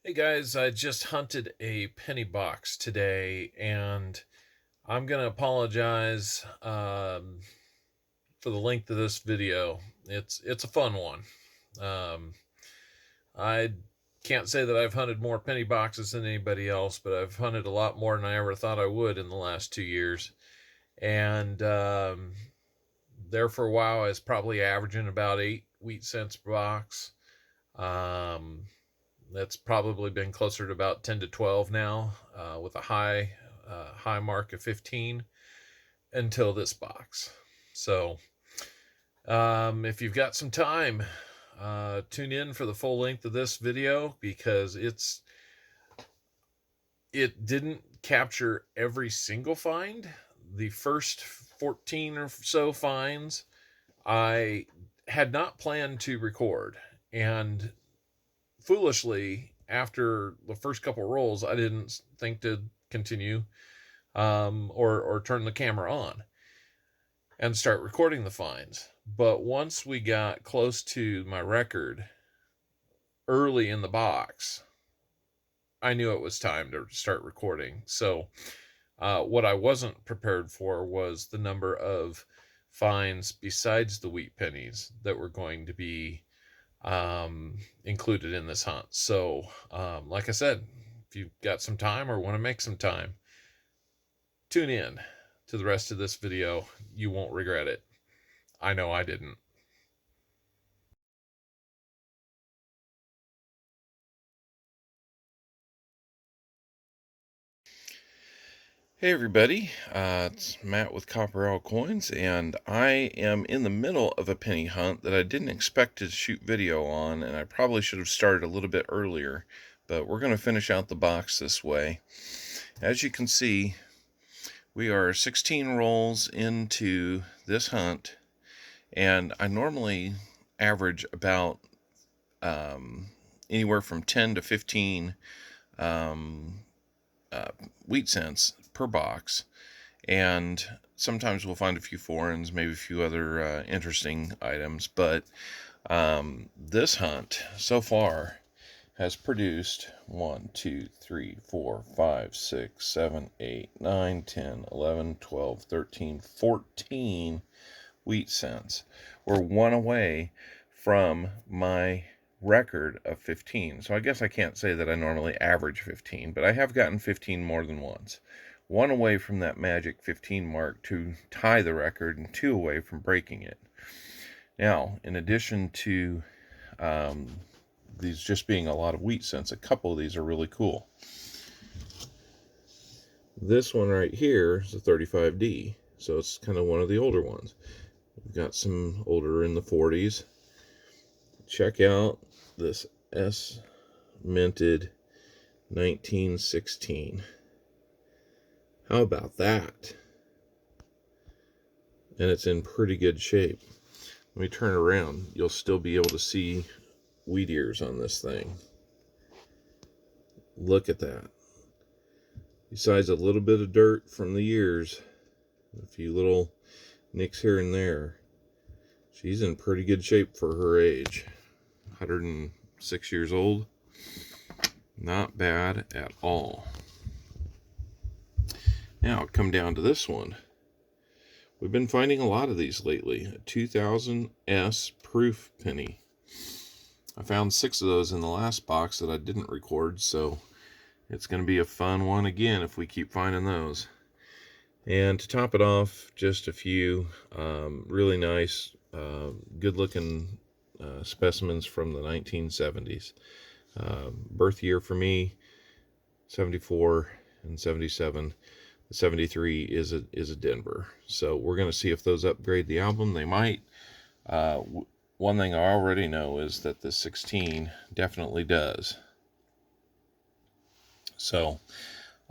Hey guys, I just hunted a penny box today, and I'm gonna apologize for the length of this video. It's a fun one. Um, I can't say that I've hunted more penny boxes than anybody else, but I've hunted a lot more than I ever thought I would in the last 2 years. And there for a while, I was probably averaging about 8 wheat cents per box. Um, That's probably been closer to about 10 to 12 now, with a high mark of 15 until this box. So, if you've got some time, tune in for the full length of this video because it didn't capture every single find. The first 14 or so finds I had not planned to record, and foolishly, after the first couple rolls, I didn't think to continue, or turn the camera on and start recording the finds. But once we got close to my record early in the box, I knew it was time to start recording. So, what I wasn't prepared for was the number of finds besides the wheat pennies that were going to be included in this hunt. So, like I said, if you've got some time or want to make some time, tune in to the rest of this video. You won't regret it. I know I didn't. Hey everybody, it's Matt with Copper Owl Coins, and I am in the middle of a penny hunt that I didn't expect to shoot video on, and I probably should have started a little bit earlier, but we're going to finish out the box this way. As you can see, we are 16 rolls into this hunt, and I normally average about anywhere from 10 to 15 wheat cents per box. And sometimes we'll find a few foreigns, maybe a few other interesting items. But this hunt so far has produced 1, 2, 3, 4, 5, 6, 7, 8, 9, 10, 11, 12, 13, 14 wheat cents. We're one away from my record of 15. So I guess I can't say that I normally average 15, but I have gotten 15 more than once. One away from that magic 15 mark to tie the record, and two away from breaking it. Now, in addition to these just being a lot of wheat cents, a couple of these are really cool. This one right here is a 35D, so it's kind of one of the older ones. We've got some older in the 40s. Check out this S minted 1916. How about that? And it's in pretty good shape. Let me turn around. You'll still be able to see wheat ears on this thing. Look at that. Besides a little bit of dirt from the ears, a few little nicks here and there, she's in pretty good shape for her age. 106 years old. Not bad at all. Now, come down to this one. We've been finding a lot of these lately. A 2000S proof penny. I found 6 of those in the last box that I didn't record, so it's going to be a fun one again if we keep finding those. And to top it off, just a few really nice, good-looking specimens from the 1970s. Birth year for me, 74 and 77. The 73 is a Denver. So we're going to see if those upgrade the album. They might. One thing I already know is that the 16 definitely does. So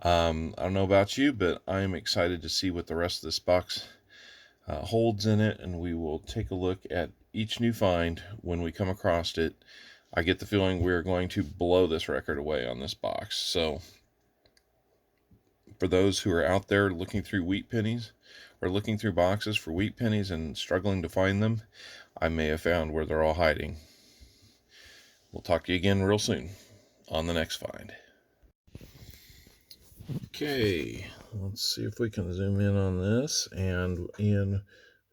I don't know about you, but I'm excited to see what the rest of this box holds in it, and we will take a look at each new find when we come across it. I get the feeling we're going to blow this record away on this box. So for those who are out there looking through wheat pennies or looking through boxes for wheat pennies and struggling to find them, I may have found where they're all hiding. We'll talk to you again real soon. on the next find. Okay, let's see if we can zoom in on this. And in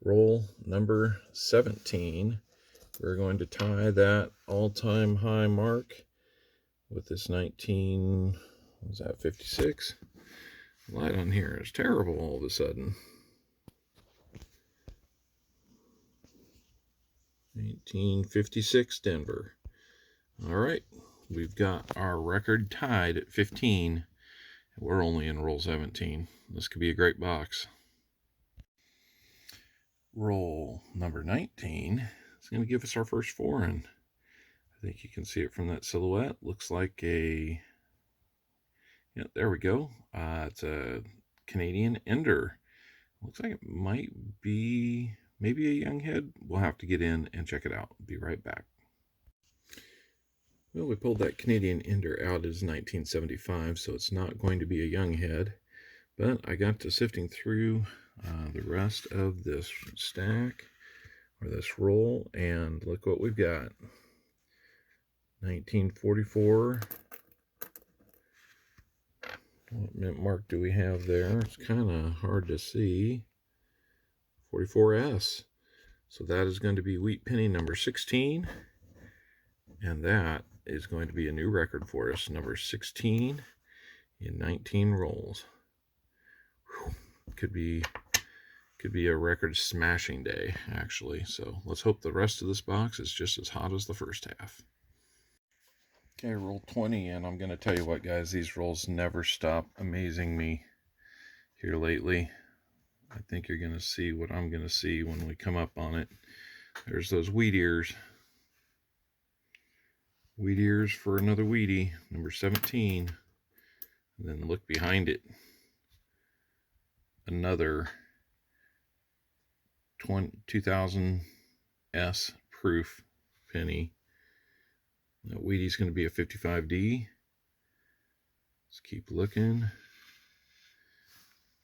roll number 17, we're going to tie that all-time high mark with this 19, what was that, 56? Light on here is terrible all of a sudden. 1956 Denver. All right, we've got our record tied at 15. We're only in roll 17. This could be a great box. Roll number 19 is going to give us our first foreign. I think you can see it from that silhouette. Looks like a, yeah, there we go. It's a Canadian Ender. Looks like it might be maybe a young head. We'll have to get in and check it out. Be right back. Well, we pulled that Canadian Ender out as 1975, so it's not going to be a young head. But I got to sifting through the rest of this stack, or this roll, and look what we've got. 1944. What mint mark do we have there? It's kind of hard to see. 44S. So that is going to be wheat penny number 16. And that is going to be a new record for us. Number 16 in 19 rolls. Whew. Could be a record smashing day, actually. So let's hope the rest of this box is just as hot as the first half. Okay, roll 20, and I'm going to tell you what, guys, these rolls never stop amazing me here lately. I think you're going to see what I'm going to see when we come up on it. There's those wheat ears. Wheat ears for another wheatie, number 17. And then look behind it. Another 2000S proof penny. That wheatie's going to be a 55D. Let's keep looking.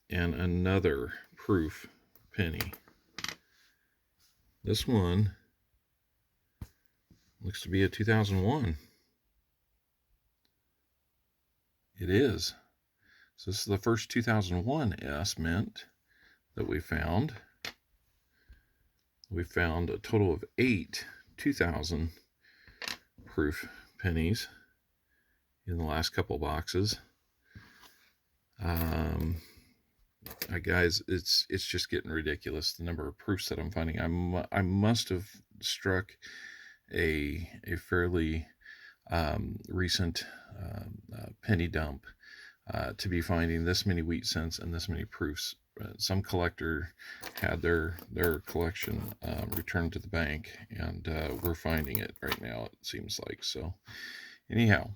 And another proof penny. This one looks to be a 2001. It is. So this is the first 2001 S mint that we found. We found a total of 8 2000 proof pennies in the last couple boxes. Guys, it's just getting ridiculous, the number of proofs that I'm finding. I must have struck a fairly recent penny dump to be finding this many wheat cents and this many proofs. Some collector had their collection returned to the bank, and we're finding it right now, it seems like. So anyhow,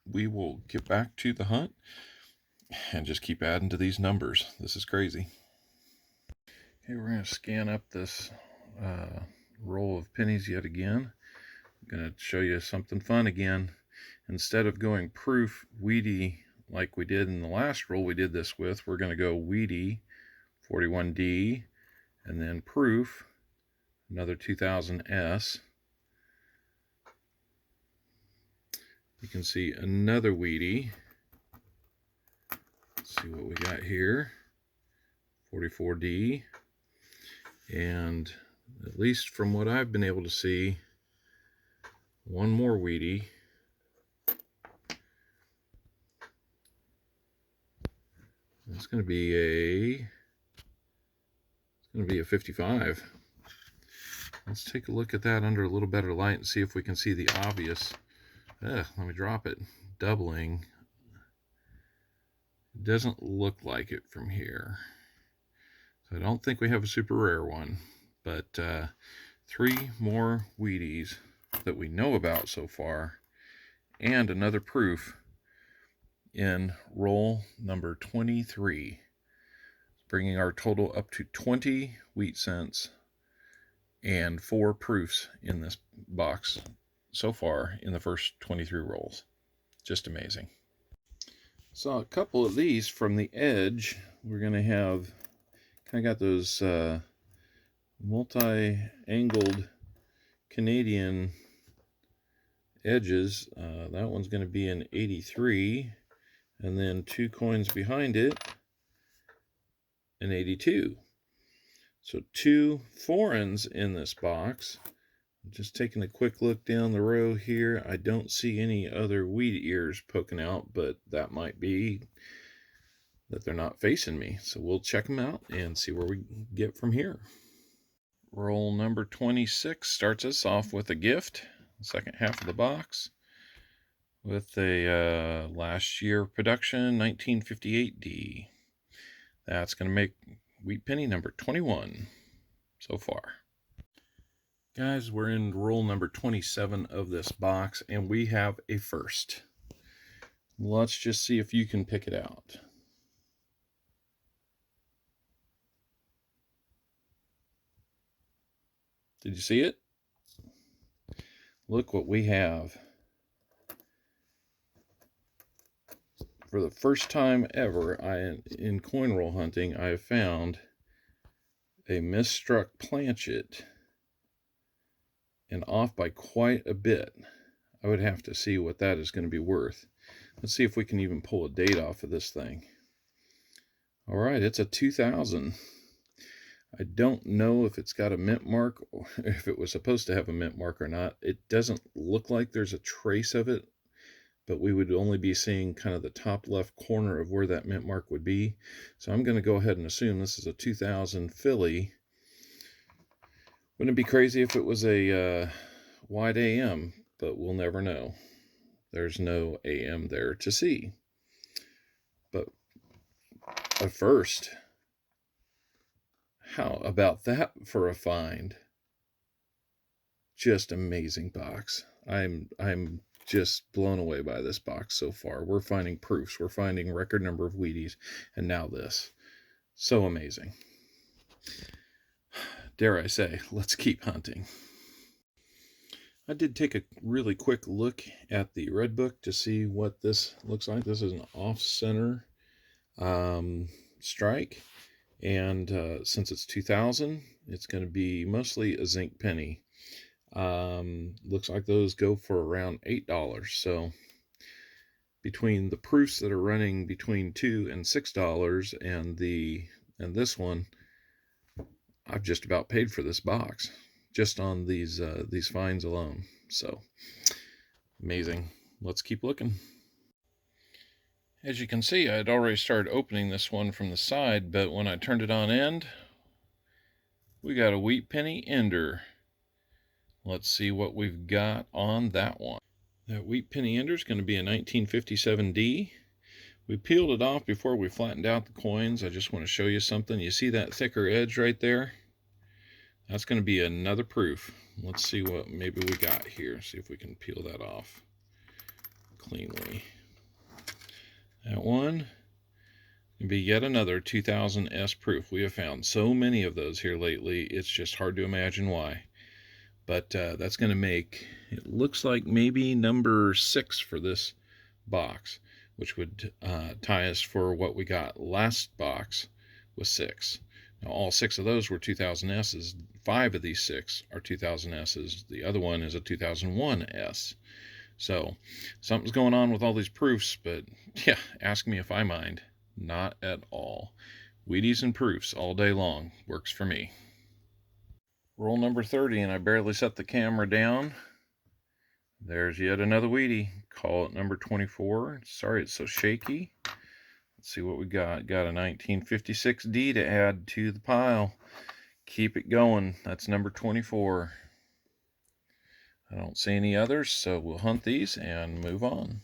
we will get back to the hunt and just keep adding to these numbers. This is crazy. Okay, we're going to scan up this roll of pennies yet again. I'm going to show you something fun again. Instead of going proof wheatie like we did in the last roll we did this with, we're going to go wheatie 41D, and then proof, another 2000S. You can see another wheatie. Let's see what we got here. 44D. And at least from what I've been able to see, one more wheatie. It's going to be a 55. Let's take a look at that under a little better light and see if we can see the obvious. Let me drop it. Doubling. It doesn't look like it from here. So I don't think we have a super rare one, but 3 more wheaties that we know about so far, and another proof in roll number 23, bringing our total up to 20 wheat cents and 4 proofs in this box so far in the first 23 rolls. Just amazing. So a couple of these from the edge, we're going to have kind of got those multi-angled Canadian edges. That one's going to be an 83, and then 2 coins behind it, an 82. So 2 foreigns in this box. Just taking a quick look down the row here. I don't see any other wheat ears poking out, but that might be that they're not facing me. So we'll check them out and see where we get from here. Roll number 26 starts us off with a gift, the second half of the box, with a last year production 1958D. That's going to make wheat penny number 21 so far. Guys, we're in roll number 27 of this box, and we have a first. Let's just see if you can pick it out. Did you see it? Look what we have. For the first time ever in coin roll hunting, I have found a misstruck planchet, and off by quite a bit. I would have to see what that is going to be worth. Let's see if we can even pull a date off of this thing. All right, it's a 2000. I don't know if it's got a mint mark or if it was supposed to have a mint mark or not. It doesn't look like there's a trace of it, but we would only be seeing kind of the top left corner of where that mint mark would be. So I'm going to go ahead and assume this is a 2000 Philly. Wouldn't it be crazy if it was a wide AM, but we'll never know. There's no AM there to see. But at first, how about that for a find? Just amazing box. I'm just blown away by this box so far. We're finding proofs. We're finding record number of Wheaties, and now this. So amazing. Dare I say, let's keep hunting. I did take a really quick look at the red book to see what this looks like. This is an off-center strike, and since it's 2000, it's going to be mostly a zinc penny. Looks like those go for around $8. So between the proofs that are running between $2 and $6 and this one, I've just about paid for this box just on these finds alone. So amazing. Let's keep looking. As you can see, I had already started opening this one from the side, but when I turned it on end, we got a wheat penny ender. Let's see what we've got on that one. That wheat penny ender is going to be a 1957D. We peeled it off before we flattened out the coins. I just want to show you something. You see that thicker edge right there? That's going to be another proof. Let's see what maybe we got here. See if we can peel that off cleanly. That one can be yet another 2000S proof. We have found so many of those here lately, it's just hard to imagine why. But that's going to make, it looks like maybe number 6 for this box, which would tie us for what we got last box was 6. Now, all 6 of those were 2000Ss. 5 of these 6 are 2000Ss. The other one is a 2001S. So something's going on with all these proofs, but yeah, ask me if I mind. Not at all. Wheaties and proofs all day long. Works for me. Roll number 30, and I barely set the camera down. There's yet another Wheatie. Call it number 24. Sorry it's so shaky. Let's see what we got. Got a 1956D to add to the pile. Keep it going. That's number 24. I don't see any others, so we'll hunt these and move on.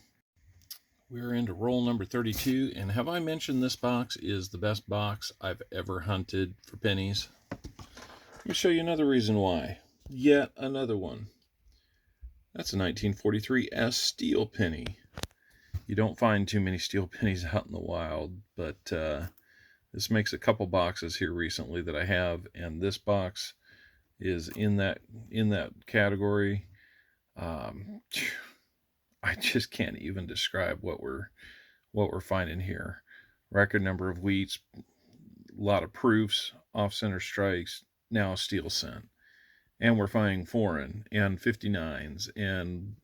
We're into roll number 32, and have I mentioned this box is the best box I've ever hunted for pennies? Let me show you another reason why. Yet another one. That's a 1943S steel penny. You don't find too many steel pennies out in the wild, but this makes a couple boxes here recently that I have, and this box is in that category. I just can't even describe what we're finding here. Record number of wheats, a lot of proofs, off-center strikes, now steel scent. And we're finding foreign and 59s and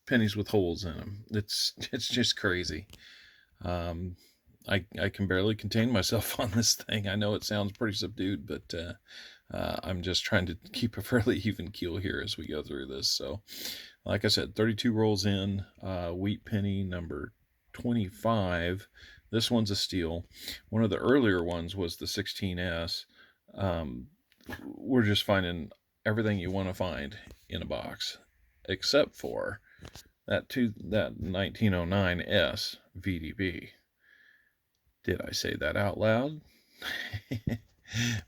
pennies with holes in them. It's just crazy. Um, I can barely contain myself on this thing. I know it sounds pretty subdued, but I'm just trying to keep a fairly even keel here as we go through this. So, like I said, 32 rolls in, wheat penny number 25. This one's a steal. One of the earlier ones was the 16S. Um, we're just finding everything you want to find in a box, except for that 1909S VDB. Did I say that out loud?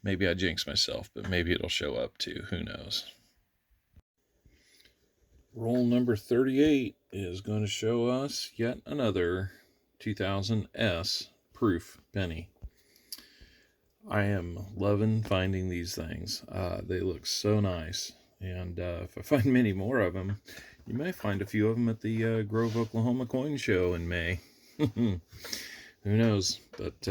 Maybe I jinxed myself, but maybe it'll show up too. Who knows? Roll number 38 is going to show us yet another 2000S proof penny. I am loving finding these things. They look so nice. And if I find many more of them, you may find a few of them at the Grove, Oklahoma coin show in May. Who knows? But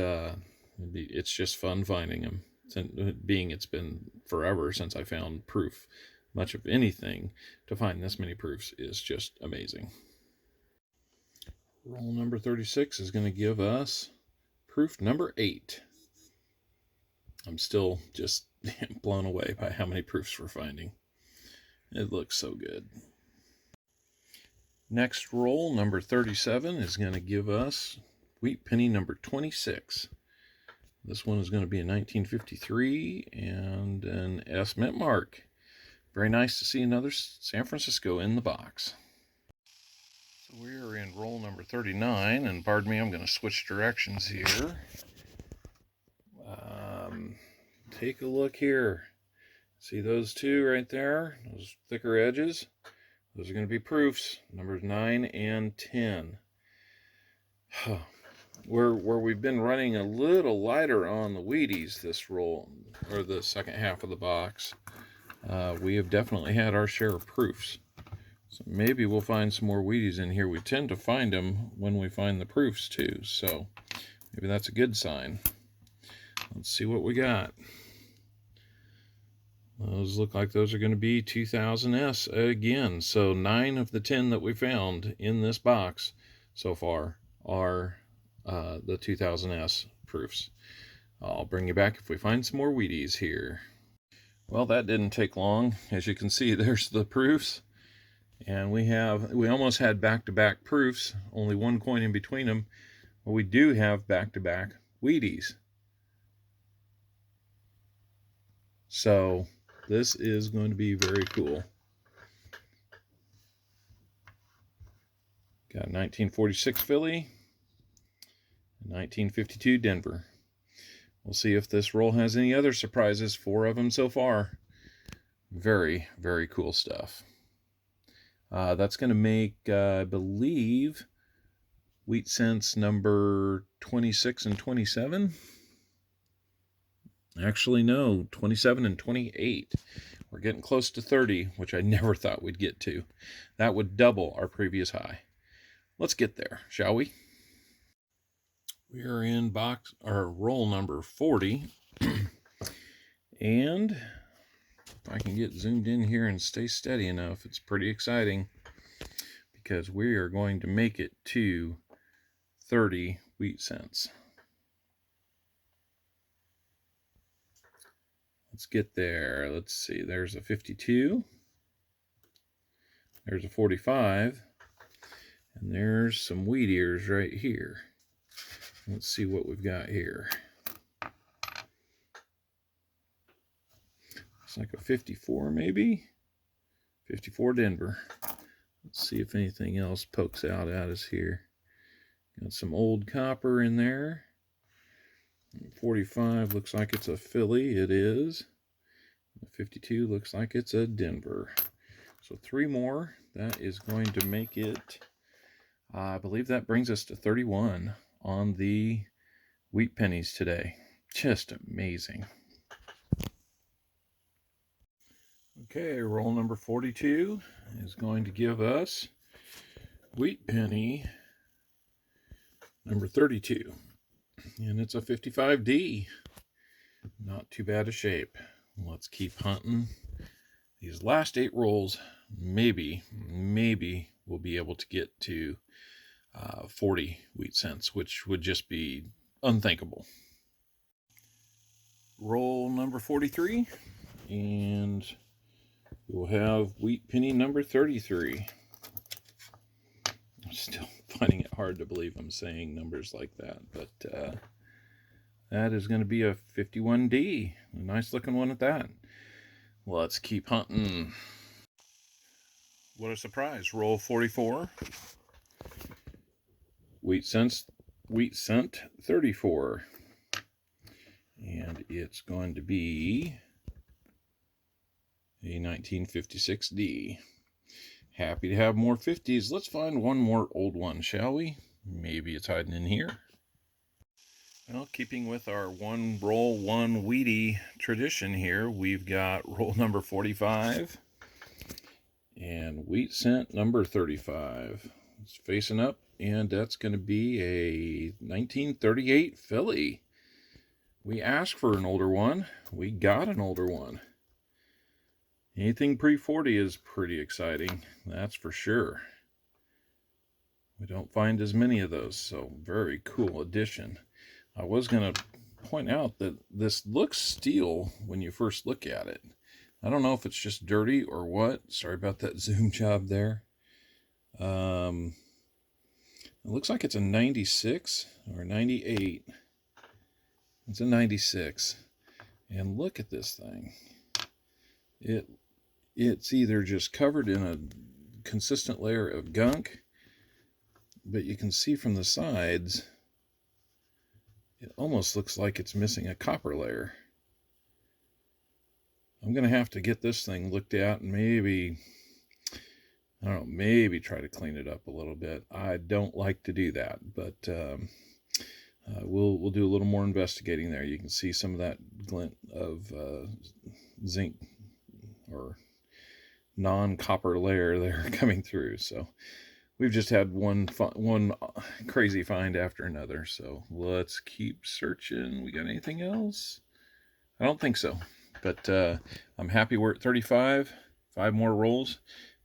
it's just fun finding them. It's been forever since I found proof, much of anything. To find this many proofs is just amazing. Roll number 36 is going to give us proof number 8. I'm still just blown away by how many proofs we're finding. It looks so good. Next roll, number 37, is going to give us wheat penny number 26. This one is going to be a 1953 and an S mint mark. Very nice to see another San Francisco in the box. So we are in roll number 39, and pardon me, I'm going to switch directions here. Take a look here. See those two right there? Those thicker edges? Those are going to be proofs, numbers 9 and 10. Where we've been running a little lighter on the wheaties this roll, or the second half of the box, we have definitely had our share of proofs. So maybe we'll find some more wheaties in here. We tend to find them when we find the proofs too, so maybe that's a good sign. Let's see what we got. Those look like those are going to be 2000S again. So 9 of the 10 that we found in this box so far are the 2000S proofs. I'll bring you back if we find some more wheaties here. Well, that didn't take long. As you can see, there's the proofs. And we almost had back-to-back proofs, only one coin in between them. But we do have back-to-back wheaties. So this is going to be very cool. Got 1946 Philly, 1952 Denver. We'll see if this roll has any other surprises. 4 of them so far. Very, very cool stuff. That's going to make, I believe, wheat cents number 26 and 27. Actually, no, 27 and 28. We're getting close to 30, which I never thought we'd get to. That would double our previous high. Let's get there, shall we? We are in roll number 40. And if I can get zoomed in here and stay steady enough, it's pretty exciting because we are going to make it to 30 wheat cents. Let's get there. Let's see. There's a 52. There's a 45. And there's some wheat ears right here. Let's see what we've got here. It's like a 54 maybe. 54 Denver. Let's see if anything else pokes out at us here. Got some old copper in there. 45 looks like it's a Philly. It is. 52 looks like it's a Denver. So 3 more. That is going to make it, I believe that brings us to 31 on the wheat pennies today. Just amazing. Okay, roll number 42 is going to give us wheat penny number 32. And it's a 55D. Not too bad a shape. Let's keep hunting these last 8 rolls maybe we'll be able to get to 40 wheat cents, which would just be unthinkable. Roll number 43, and we'll have wheat penny number 33. I'm still finding it hard to believe I'm saying numbers like that, but that is going to be a 51D. A nice looking one at that. Let's keep hunting. What a surprise. Roll 44. Wheat cent 34. And it's going to be a 1956D. Happy to have more 50s. Let's find one more old one, shall we? Maybe it's hiding in here. Well, keeping with our one roll, one wheatie tradition here, we've got roll number 45 and wheat cent number 35. It's facing up, and that's going to be a 1938 Philly. We asked for an older one. We got an older one. Anything pre-40 is pretty exciting, that's for sure. We don't find as many of those, so very cool addition. I was going to point out that this looks steel when you first look at it. I don't know if it's just dirty or what. Sorry about that zoom job there. It looks like it's a 96 or 98. It's a 96. And look at this thing. It's either just covered in a consistent layer of gunk, but you can see from the sides, it almost looks like it's missing a copper layer. I'm going to have to get this thing looked at and maybe, I don't know, maybe try to clean it up a little bit. I don't like to do that, but we'll do a little more investigating there. You can see some of that glint of zinc or non-copper layer there coming through. So we've just had one crazy find after another. So let's keep searching. We got anything else? I don't think so. But I'm happy we're at 35. 5 more rolls.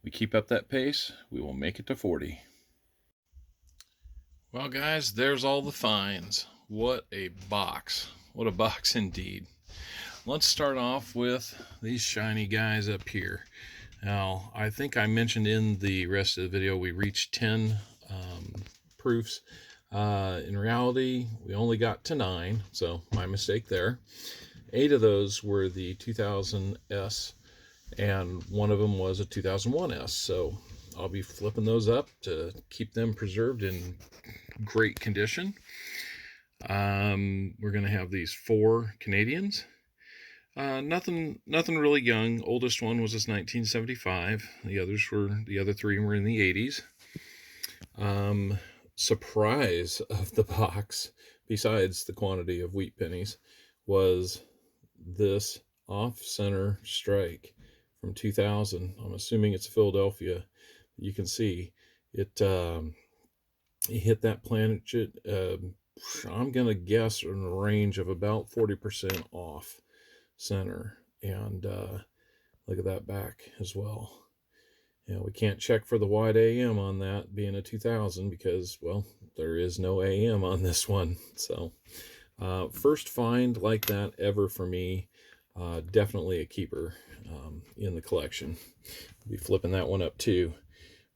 We keep up that pace, we will make it to 40. Well, guys, there's all the finds. What a box. What a box indeed. Let's start off with these shiny guys up here. Now, I think I mentioned in the rest of the video we reached 10 proofs. In reality, we only got to 9, so my mistake there. 8 of those were the 2000S, and one of them was a 2001S. So I'll be flipping those up to keep them preserved in great condition. We're going to have these 4 Canadians. Nothing really young. Oldest one was this 1975. The other 3 were in the 80s. Surprise of the box, besides the quantity of wheat pennies, was this off-center strike from 2000. I'm assuming it's Philadelphia. You can see it hit that planet. I'm gonna guess in a range of about 40% off center, and look at that back as well. We can't check for the wide AM on that being a 2000 because, well, there is no AM on this one. So first find like that ever for me. Definitely a keeper in the collection. I'll be flipping that one up too.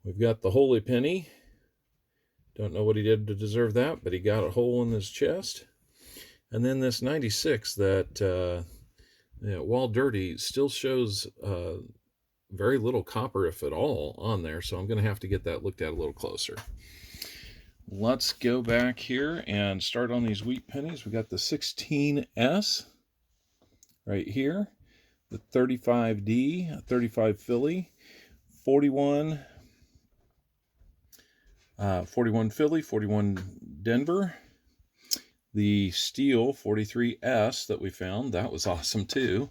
We've got the Holy Penny. Don't know what he did to deserve that, but he got a hole in his chest. And then this 96 that, while dirty, still shows very little copper, if at all, on there. So I'm going to have to get that looked at a little closer. Let's go back here and start on these wheat pennies. We got the 16S right here, the 35D, 35 Philly, 41 Philly, 41 Denver. The steel 43S that we found, that was awesome too.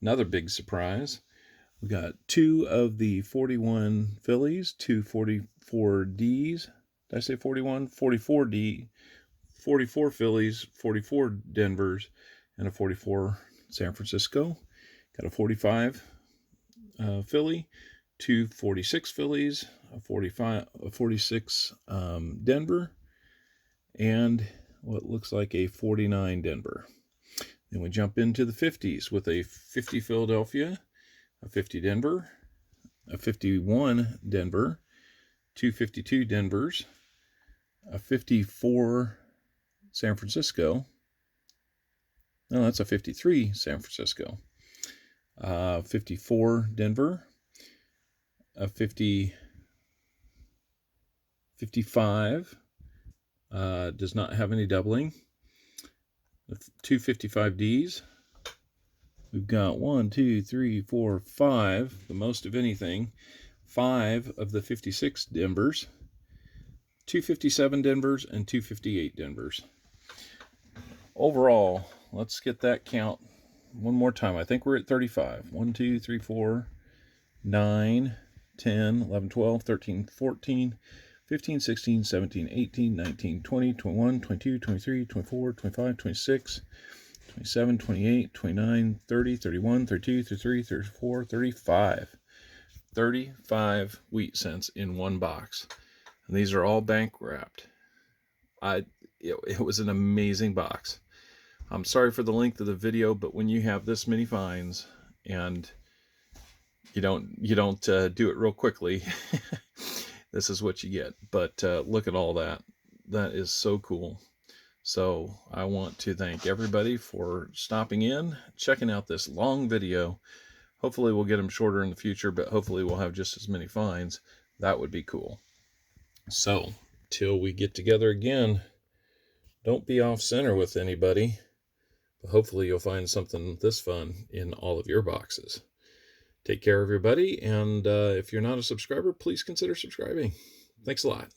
Another big surprise. We got 2 of the 41 Phillies, 2 44Ds. Did I say 41? 44D, 44 Phillies, 44 Denvers, and a 44 San Francisco. Got a 45 Philly, two 46 Phillies, a 46 Denver, and what looks like a 49 Denver. Then we jump into the 50s with a 50 Philadelphia, a 50 Denver, a 51 Denver, two 52 Denvers, a 54 San Francisco. No, that's a 53 San Francisco. 54 Denver, a 55 does not have any doubling. Two 55Ds. We've got 1, 2, 3, 4, 5, the most of anything. 5 of the 56 Denvers, 257 Denvers, and 258 Denvers. Overall, let's get that count one more time. I think we're at 35. 1, 2, 3, 4, 9, 10, 11, 12, 13, 14, 15, 16, 17, 18, 19, 20, 21, 22, 23, 24, 25, 26, 27, 28, 29, 30, 31, 32, 33, 34, 35. 35 wheat cents in one box. And these are all bank wrapped. It was an amazing box. I'm sorry for the length of the video, but when you have this many finds and you don't do it real quickly, this is what you get. But look at all that. That is so cool. So I want to thank everybody for stopping in, checking out this long video. Hopefully we'll get them shorter in the future, but hopefully we'll have just as many finds. That would be cool. So till we get together again, don't be off center with anybody. But hopefully you'll find something this fun in all of your boxes. Take care, everybody. And if you're not a subscriber, please consider subscribing. Thanks a lot.